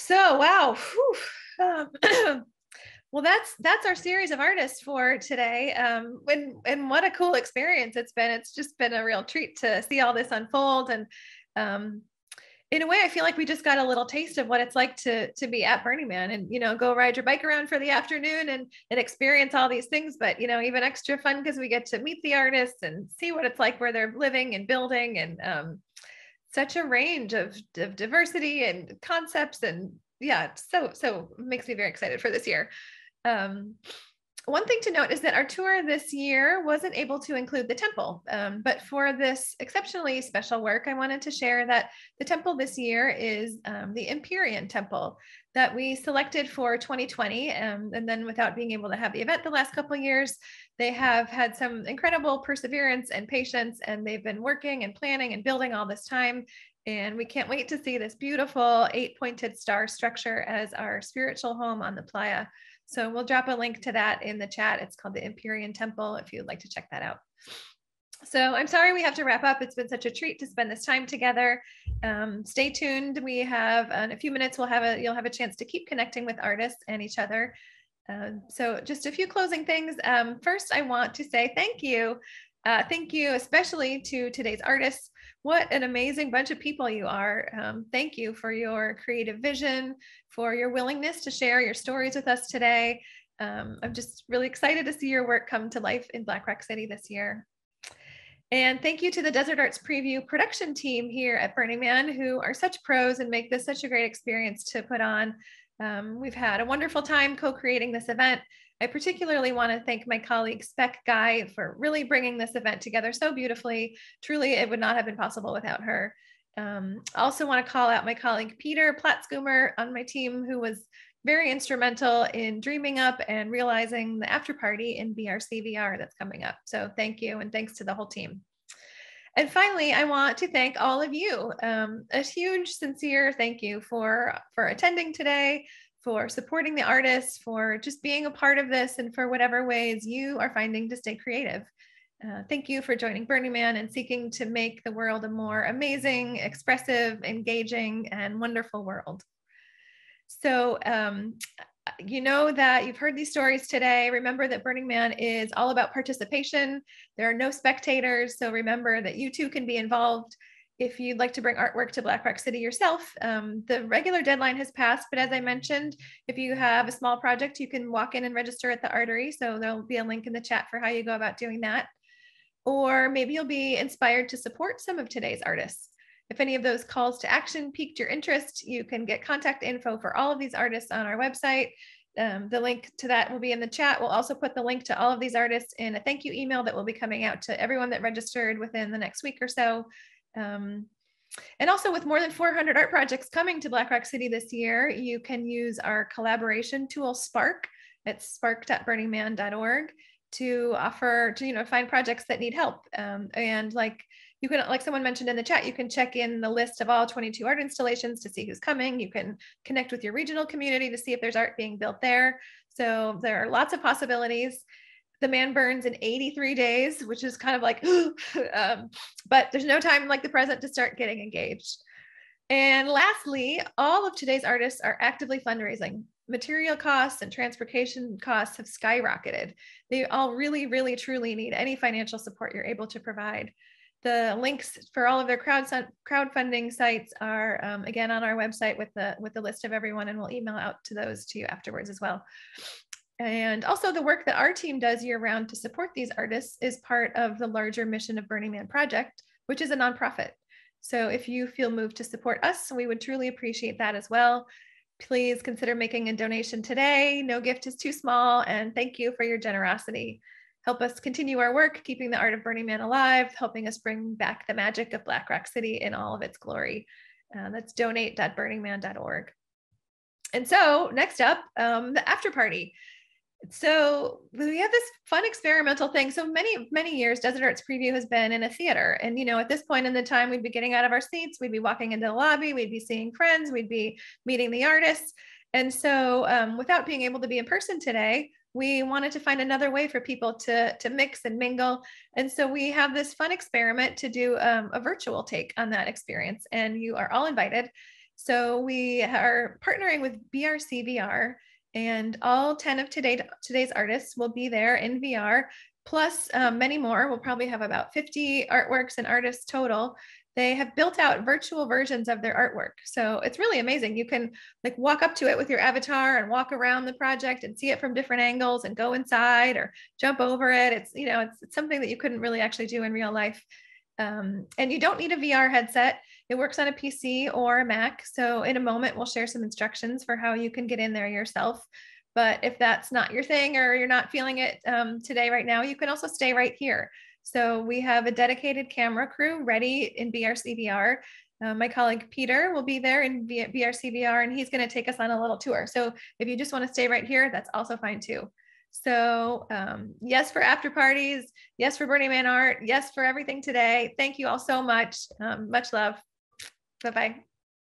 So, wow. Well, that's our series of artists for today. And what a cool experience it's been. It's just been a real treat to see all this unfold. And in a way, I feel like we just got a little taste of what it's like to be at Burning Man and, go ride your bike around for the afternoon and experience all these things. But, even extra fun because we get to meet the artists and see what it's like where they're living and building, and such a range of diversity and concepts. And yeah, so makes me very excited for this year. One thing to note is that our tour this year wasn't able to include the temple, but for this exceptionally special work, I wanted to share that the temple this year is the Empyrean Temple that we selected for 2020. And then without being able to have the event the last couple of years, they have had some incredible perseverance and patience, and they've been working and planning and building all this time. And we can't wait to see this beautiful 8-pointed star structure as our spiritual home on the playa. So we'll drop a link to that in the chat. It's called the Empyrean Temple if you'd like to check that out. So I'm sorry we have to wrap up. It's been such a treat to spend this time together. Stay tuned. We have in a few minutes, you'll have a chance to keep connecting with artists and each other. So just a few closing things. First, I want to say thank you. Thank you especially to today's artists. What an amazing bunch of people you are. Thank you for your creative vision, for your willingness to share your stories with us today. I'm just really excited to see your work come to life in Black Rock City this year. And thank you to the Desert Arts Preview production team here at Burning Man, who are such pros and make this such a great experience to put on. We've had a wonderful time co-creating this event. I particularly want to thank my colleague Spec Guy for really bringing this event together so beautifully. Truly, it would not have been possible without her. I also want to call out my colleague Peter Platzkumer on my team, who was very instrumental in dreaming up and realizing the after party in BRCvr that's coming up. So thank you, and thanks to the whole team. And finally, I want to thank all of you. A huge, sincere thank you for attending today, for supporting the artists, for just being a part of this, and for whatever ways you are finding to stay creative. Thank you for joining Burning Man and seeking to make the world a more amazing, expressive, engaging, and wonderful world. So you know that you've heard these stories today. Remember that Burning Man is all about participation. There are no spectators, so remember that you too can be involved. If you'd like to bring artwork to Black Rock City yourself, the regular deadline has passed, but as I mentioned, if you have a small project, you can walk in and register at the Artery. So there'll be a link in the chat for how you go about doing that. Or maybe you'll be inspired to support some of today's artists. If any of those calls to action piqued your interest, you can get contact info for all of these artists on our website. The link to that will be in the chat. We'll also put the link to all of these artists in a thank you email that will be coming out to everyone that registered within the next week or so. And also, with more than 400 art projects coming to Black Rock City this year, you can use our collaboration tool Spark at spark.burningman.org to offer to find projects that need help. And like someone mentioned in the chat, you can check in the list of all 22 art installations to see who's coming. You can connect with your regional community to see if there's art being built there. So there are lots of possibilities. The man burns in 83 days, which is kind of like, but there's no time like the present to start getting engaged. And lastly, all of today's artists are actively fundraising. Material costs and transportation costs have skyrocketed. They all really, really, truly need any financial support you're able to provide. The links for all of their crowdfunding sites are, again, on our website with the list of everyone, and we'll email out to those to you afterwards as well. And also the work that our team does year-round to support these artists is part of the larger mission of Burning Man Project, which is a nonprofit. So if you feel moved to support us, we would truly appreciate that as well. Please consider making a donation today. No gift is too small, and thank you for your generosity. Help us continue our work, keeping the art of Burning Man alive, helping us bring back the magic of Black Rock City in all of its glory. That's donate.burningman.org. And so next up, the after party. So we have this fun experimental thing. So many years, Desert Arts Preview has been in a theater. And, at this point in the time, we'd be getting out of our seats, we'd be walking into the lobby, we'd be seeing friends, we'd be meeting the artists. And so without being able to be in person today, we wanted to find another way for people to mix and mingle. And so we have this fun experiment to do a virtual take on that experience. And you are all invited. So we are partnering with BRCvr, and all 10 of today's artists will be there in VR, plus many more. We'll probably have about 50 artworks and artists total. They have built out virtual versions of their artwork. So it's really amazing. You can like walk up to it with your avatar and walk around the project and see it from different angles and go inside or jump over it. It's, you know, it's something that you couldn't really actually do in real life. And you don't need a VR headset. It works on a PC or a Mac. So in a moment, we'll share some instructions for how you can get in there yourself. But if that's not your thing or you're not feeling it today, right now, you can also stay right here. So we have a dedicated camera crew ready in BRCvr. My colleague Peter will be there in BRCvr, and he's going to take us on a little tour. So if you just want to stay right here, that's also fine too. So yes, for after parties, yes, for Burning Man art, yes, for everything today. Thank you all so much. Much love. Bye-bye.